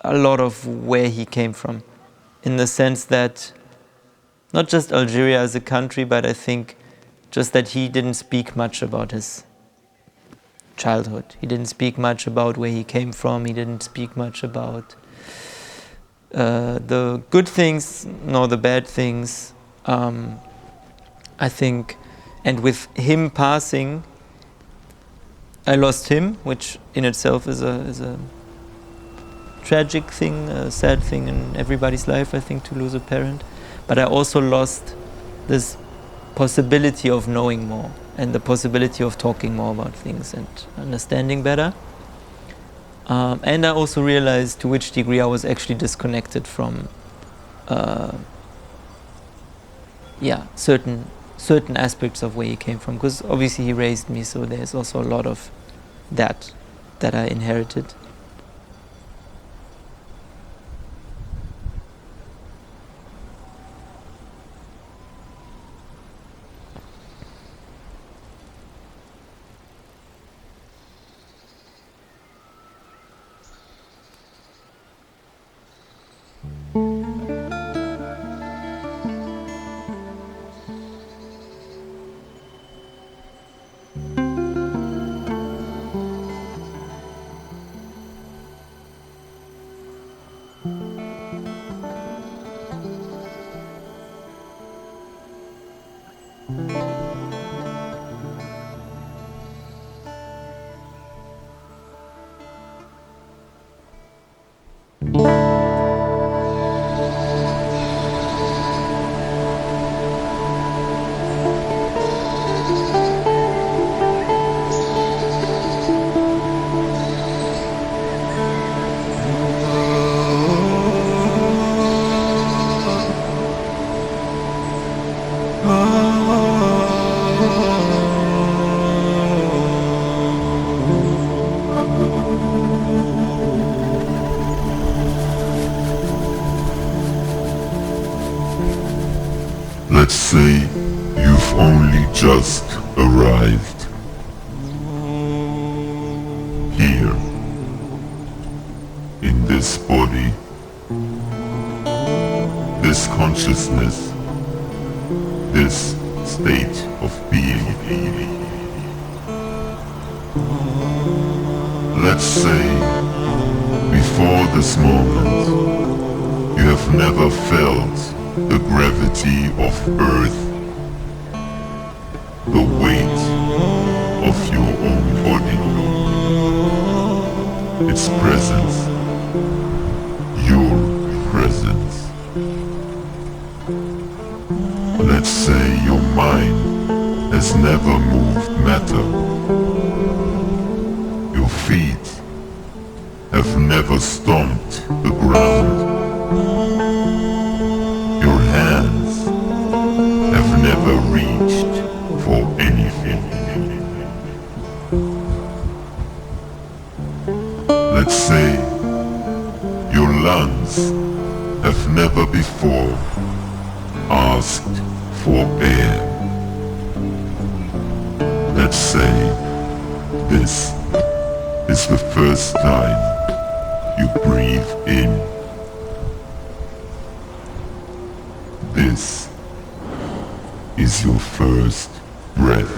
a lot of where he came from, in the sense that not just Algeria as a country, but I think just that he didn't speak much about his childhood. He didn't speak much about where he came from. He didn't speak much about the good things nor the bad things. I think, and with him passing, I lost him, which in itself is a tragic thing, a sad thing in everybody's life, I think, to lose a parent. But I also lost this possibility of knowing more and the possibility of talking more about things and understanding better. And I also realized to which degree I was actually disconnected from certain aspects of where he came from, because obviously he raised me, so there's also a lot of that I inherited. Let's say you've only just arrived here in this body, this consciousness, this state of being. Let's say before this moment you have never felt the gravity of Earth, the weight of your own body, its presence, your presence. Let's say your mind has never moved matter. Your feet have never stomped the ground. Your hands have never reached for anything. Let's say your lungs have never before asked for air. Let's say this is the first time you breathe in. This is your first breath.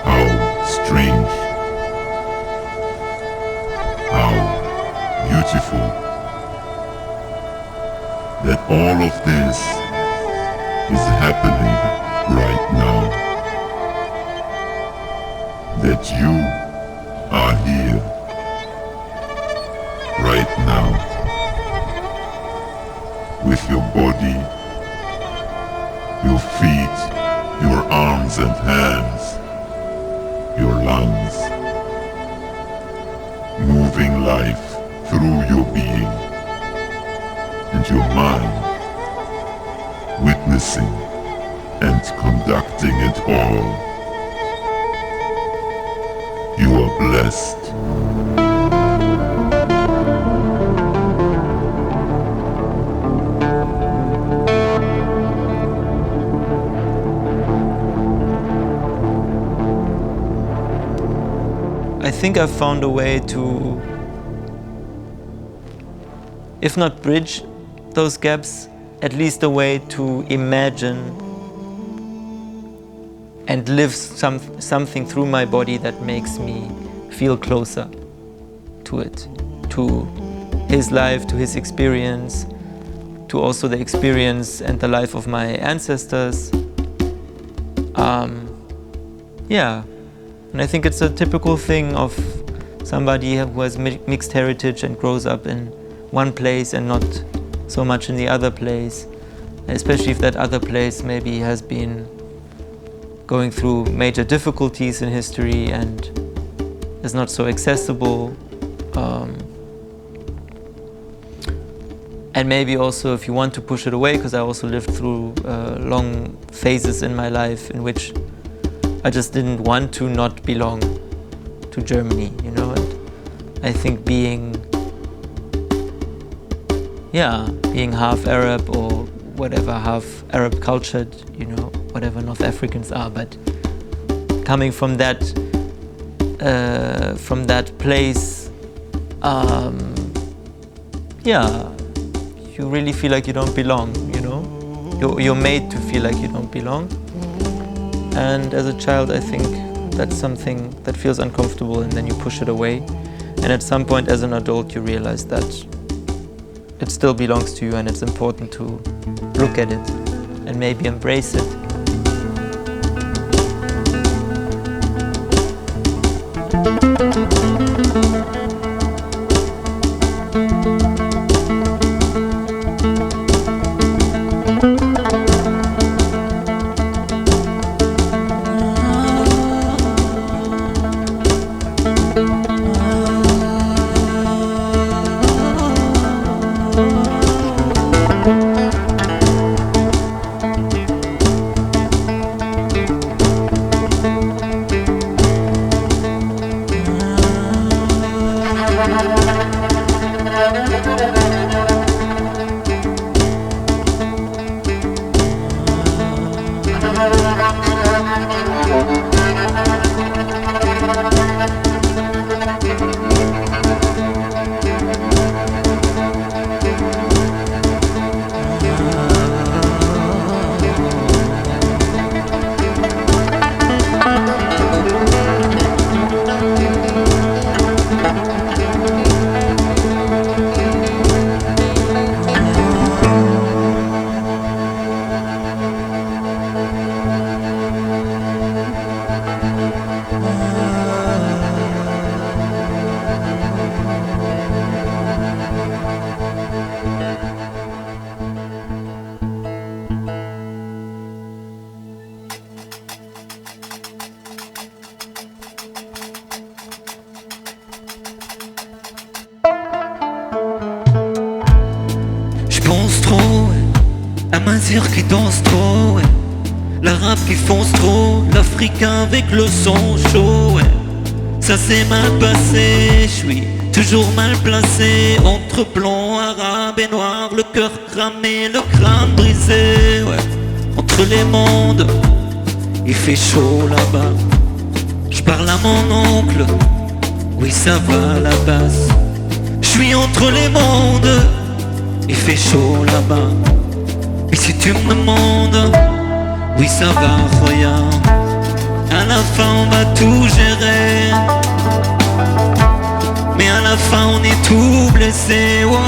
How strange, how beautiful that all of this is happening right now. That you are here right now, with your body, your feet, your arms and hands, your lungs, moving life through your being, and your mind, witnessing and conducting it all. You are blessed. think I've found a way to, if not bridge those gaps, at least a way to imagine and live something through my body that makes me feel closer to it, to his life, to his experience, to also the experience and the life of my ancestors. Yeah, and I think it's a typical thing of somebody who has mixed heritage and grows up in one place and not so much in the other place, especially if that other place maybe has been going through major difficulties in history and is not so accessible. And maybe also if you want to push it away, because I also lived through long phases in my life in which I just didn't want to not belong to Germany, you know. And I think being half Arab or whatever, half Arab cultured, you know, whatever North Africans are, but coming from that place, you really feel like you don't belong, you know. You're made to feel like you don't belong. And as a child, I think that's something that feels uncomfortable, and then you push it away. And at some point as an adult, you realize that it still belongs to you, and it's important to look at it and maybe embrace it. Qui danse trop, ouais. L'arabe qui fonce trop, l'africain avec le son chaud, ouais. Ça s'est mal passé, je suis toujours mal placé. Entre blond, arabe et noir, le cœur cramé, le crâne brisé, ouais. Entre les mondes, il fait chaud là-bas. Je parle à mon oncle, oui ça va à la base. Je suis entre les mondes, il fait chaud là-bas. Et si tu me demandes, oui ça va, regarde. À la fin on va tout gérer, mais à la fin on est tout blessé. Wow.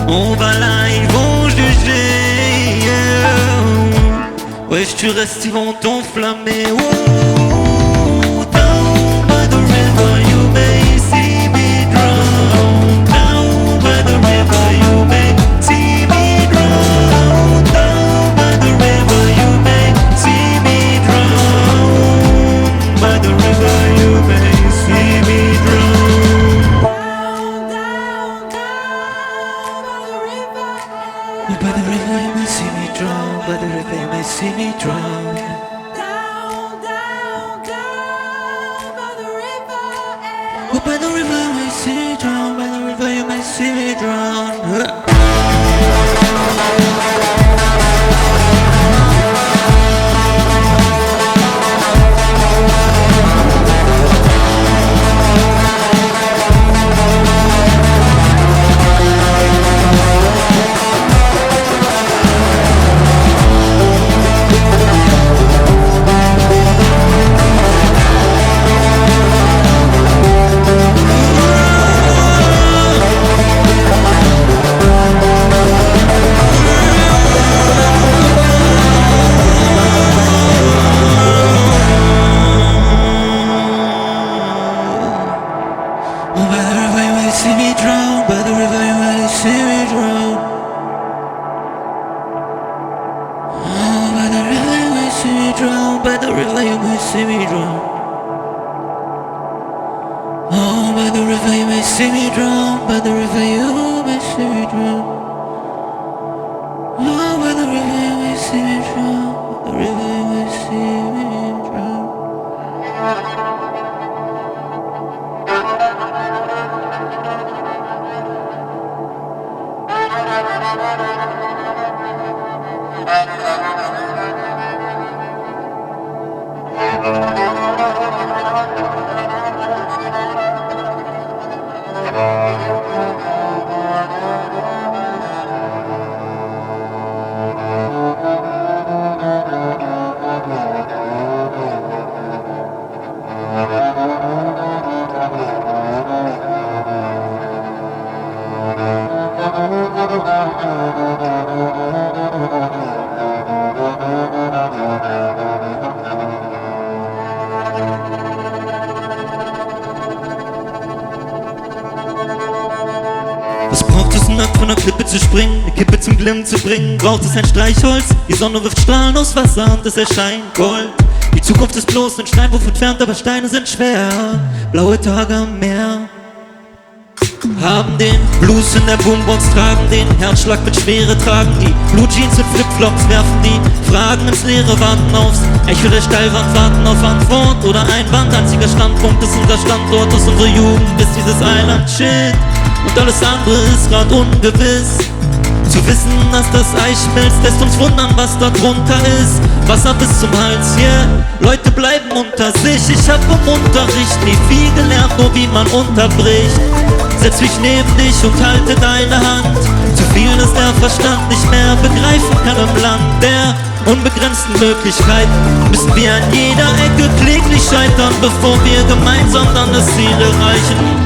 On va là, ils vont juger, yeah. Wesh tu restes, ils vont t'enflammer. Wow. Down by the river you may see me drown. Down by the river you may see me. See me drown. Down, down, down by the river. Oh, by the river you may see me drown. By the river you may see me drown. the river you may see me drown. Oh, by the river you may see me drown. By the river you may see me drown. Oh, by the river you may see me drown. By the river you may see me drown. Was braucht es, um ab von der Klippe zu springen, eine Kippe zum Glimmen zu bringen? Braucht es ein Streichholz? Die Sonne wirft Strahlen aus Wasser und es erscheint Gold. Die Zukunft ist bloß ein Steinwurf entfernt, aber Steine sind schwer. Blaue Tage am Meer haben den Blues in der Boombox, tragen den Herzschlag mit Schwere, tragen die Blue Jeans und Flipflops, werfen die Fragen ins Leere, warten aufs Echo der Steilwand, warten auf Antwort oder Einwand. Einziger Standpunkt ist unser Standort, aus unserer Jugend ist dieses Island Shit und alles andere ist grad ungewiss. Zu wissen, dass das Eis schmilzt, lässt uns wundern, was da drunter ist. Wasser bis zum Hals, yeah, Leute bleiben unter sich. Ich hab im Unterricht nie viel gelernt, nur wie man unterbricht. Setz mich neben dich und halte deine Hand. Zu viel ist der Verstand nicht mehr begreifen kann im Land der unbegrenzten Möglichkeiten. Müssen wir an jeder Ecke kläglich scheitern, bevor wir gemeinsam dann das Ziel erreichen.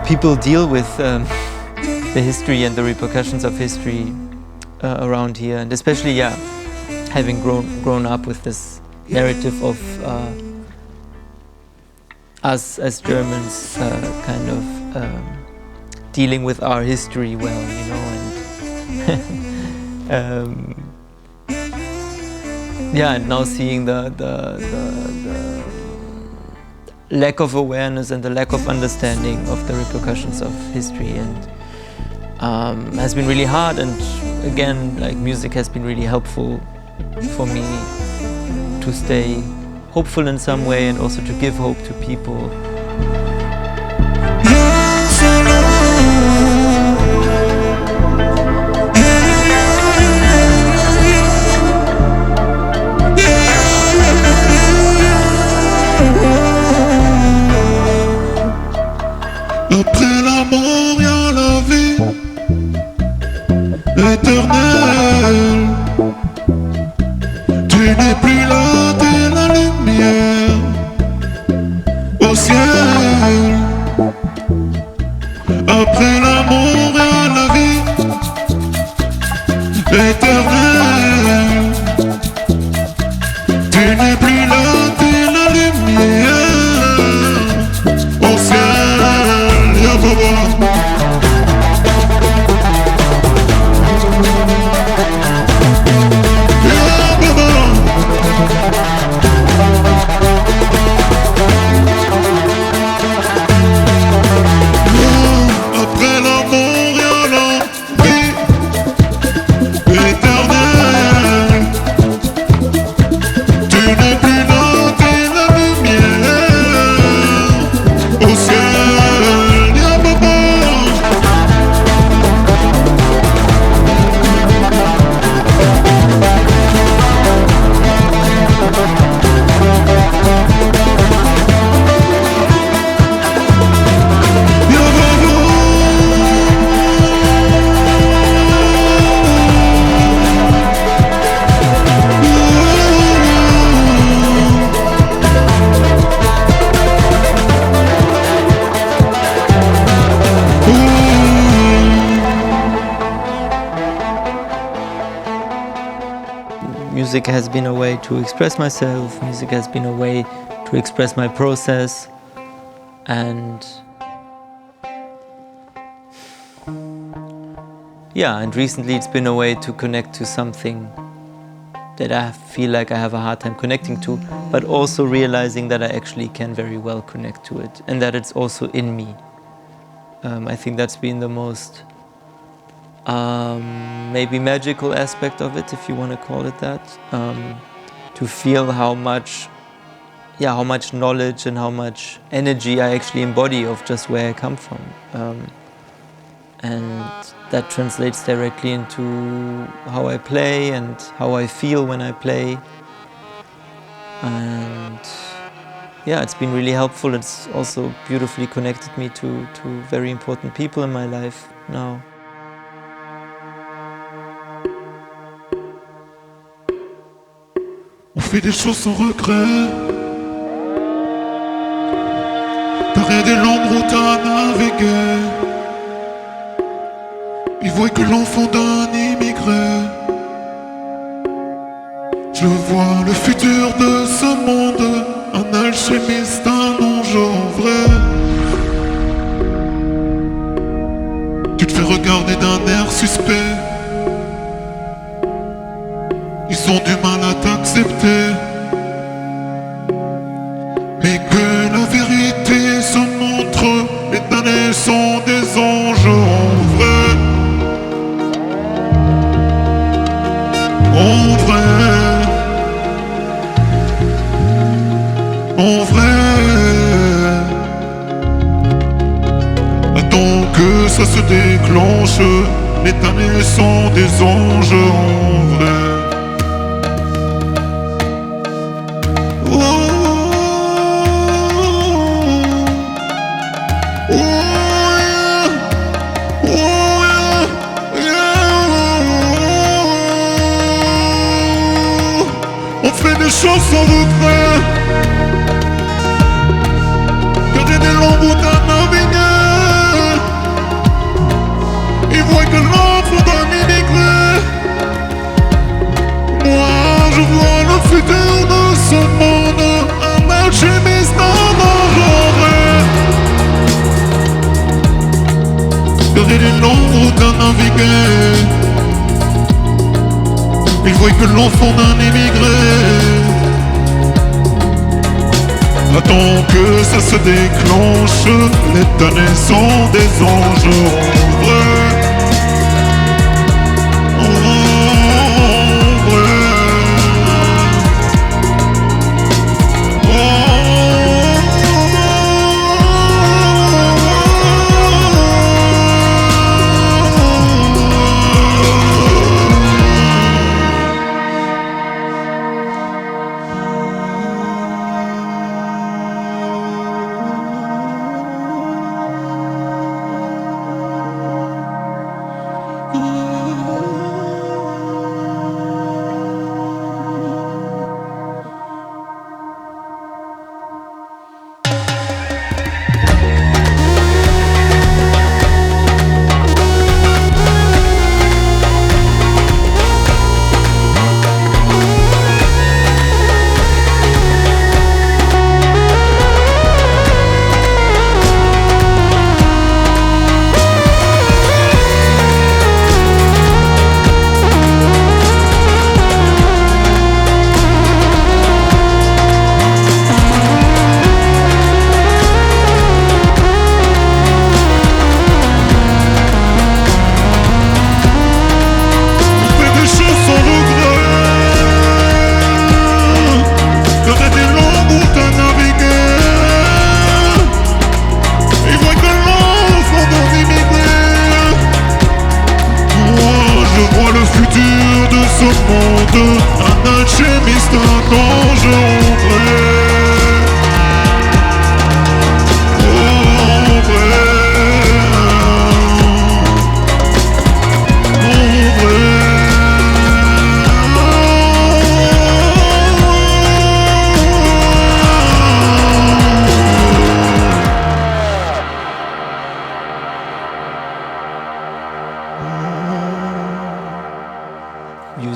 People deal with the history and the repercussions of history around here, and especially, yeah, having grown up with this narrative of us as Germans kind of dealing with our history well, you know, and yeah, and now seeing the lack of awareness and the lack of understanding of the repercussions of history, and has been really hard. And again, like, music has been really helpful for me to stay hopeful in some way and also to give hope to people. Après la mort y'a la vie éternelle. Tu n'es plus là, t'es la lumière au ciel. music has been a way to express myself, music has been a way to express my process, and and recently it's been a way to connect to something that I feel like I have a hard time connecting to, but also realizing that I actually can very well connect to it, and that it's also in me. I think that's been the most maybe magical aspect of it, if you want to call it that, to feel how much knowledge and how much energy I actually embody of just where I come from. And that translates directly into how I play and how I feel when I play. And it's been really helpful. It's also beautifully connected me to very important people in my life now. On fait des choses sans regret. T'as aidé l'ombre où t'as navigué. Il voit que l'enfant d'un immigré. Je vois le futur de ce monde, un alchimiste, un ange en vrai. Tu te fais regarder d'un air suspect. Ils ont du mal à t'accepter. Mais que la vérité se montre, les damnés sont des anges en vrai. En vrai, en vrai. Attends que ça se déclenche, les damnés sont des anges en vrai. On fait des choses sans regret. Garder des longs bouts d'un navigué. Ils voient que l'enfant d'un immigré. Moi je vois le futur de ce monde, un alchimiste, un ange en vrai. Garder des longs bouts d'un navigué. Il voit que l'enfant d'un immigré. Attends que ça se déclenche, les damnés sont des anges en vrai. En vrai.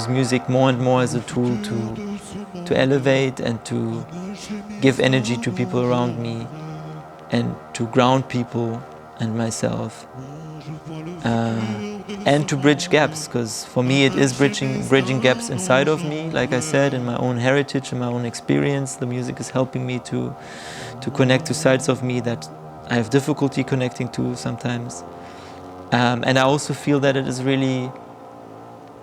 use music more and more as a tool to elevate and to give energy to people around me and to ground people and myself. And to bridge gaps, because for me it is bridging gaps inside of me, like I said, in my own heritage, in my own experience. The music is helping me to connect to sides of me that I have difficulty connecting to sometimes. And I also feel that it is really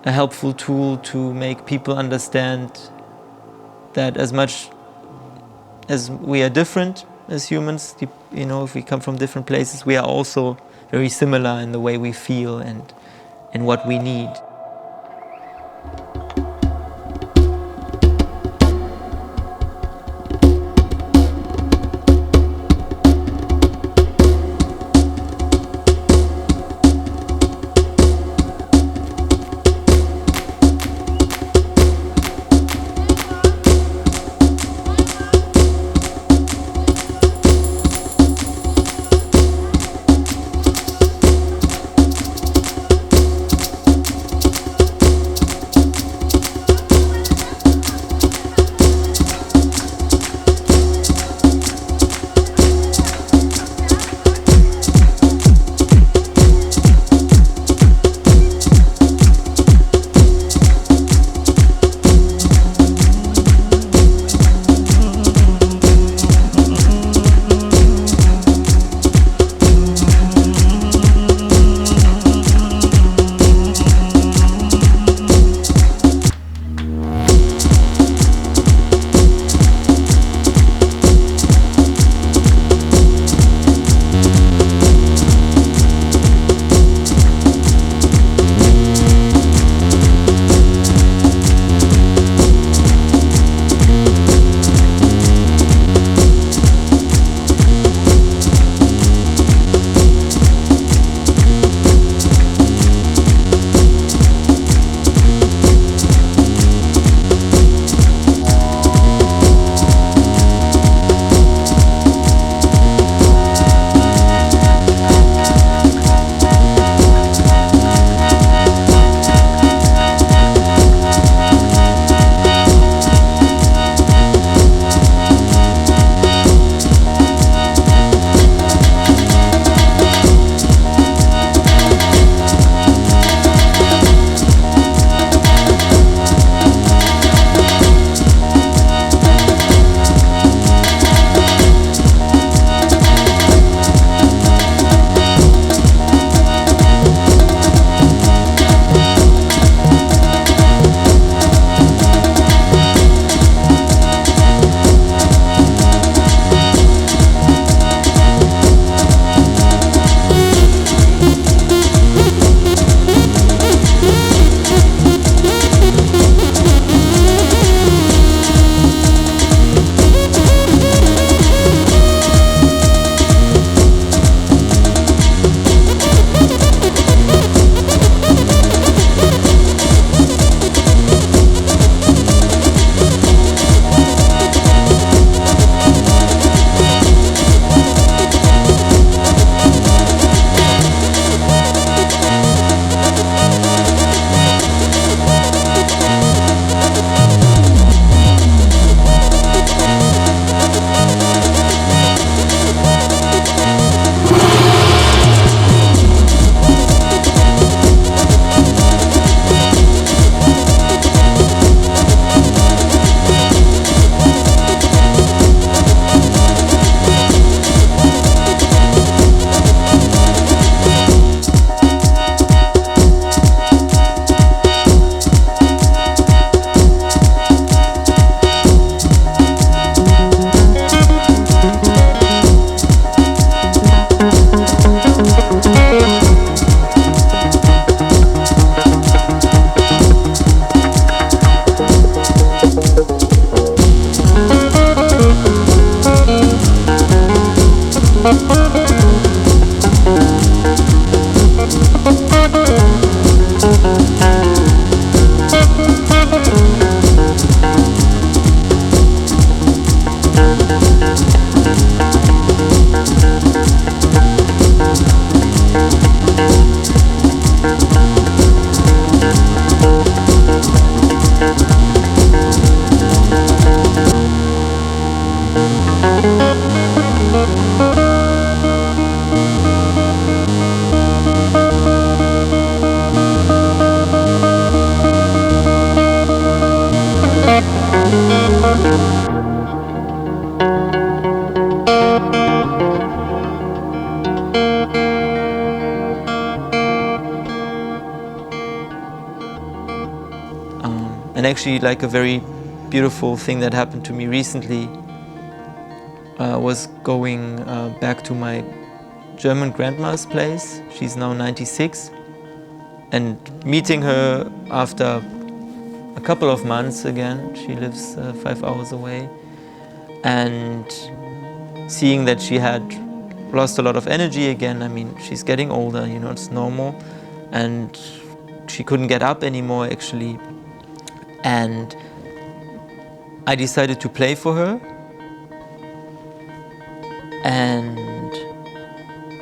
a helpful tool to make people understand that as much as we are different as humans, you know, if we come from different places, we are also very similar in the way we feel and what we need. And actually, like a very beautiful thing that happened to me recently was going back to my German grandma's place. She's now 96. And meeting her after a couple of months again, she lives 5 hours away, and seeing that she had lost a lot of energy again. I mean, she's getting older, you know, it's normal, and she couldn't get up anymore actually. And I decided to play for her. And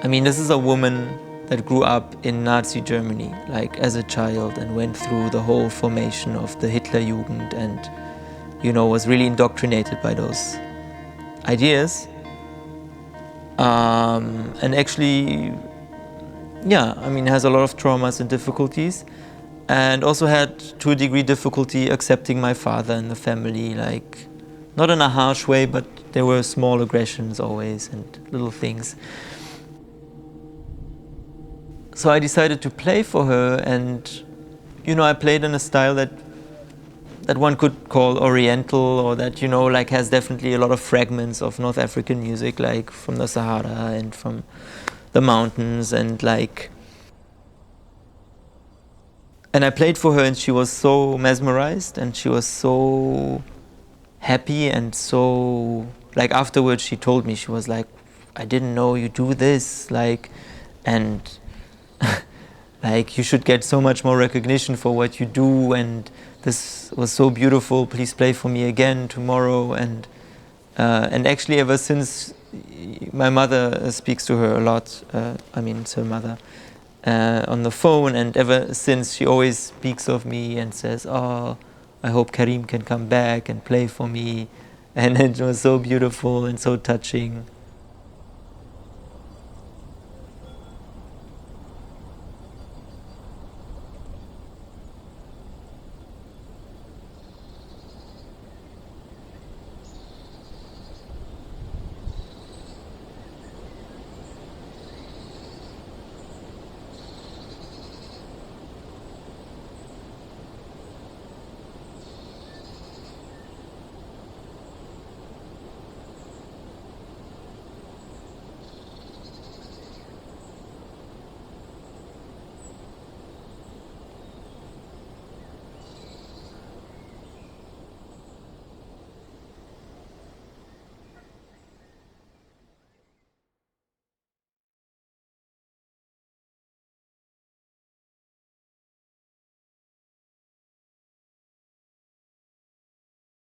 I mean, this is a woman that grew up in Nazi Germany, like as a child, and went through the whole formation of the Hitlerjugend and, you know, was really indoctrinated by those ideas. And actually, yeah, I mean, has a lot of traumas and difficulties, and also had, to a degree, difficulty accepting my father in the family, like, not in a harsh way, but there were small aggressions always and little things. So I decided to play for her, and, you know, I played in a style that one could call Oriental, or that, you know, like has definitely a lot of fragments of North African music, like from the Sahara and from the mountains, and like... And I played for her, and she was so mesmerized, and she was so happy, and so... Like afterwards she told me, she was like, I didn't know you do this, like, and... like, you should get so much more recognition for what you do, and this was so beautiful, please play for me again tomorrow. And actually ever since, my mother speaks to her a lot, I mean, it's her mother, on the phone, and ever since she always speaks of me and says, oh, I hope Kerim can come back and play for me. And it was so beautiful and so touching.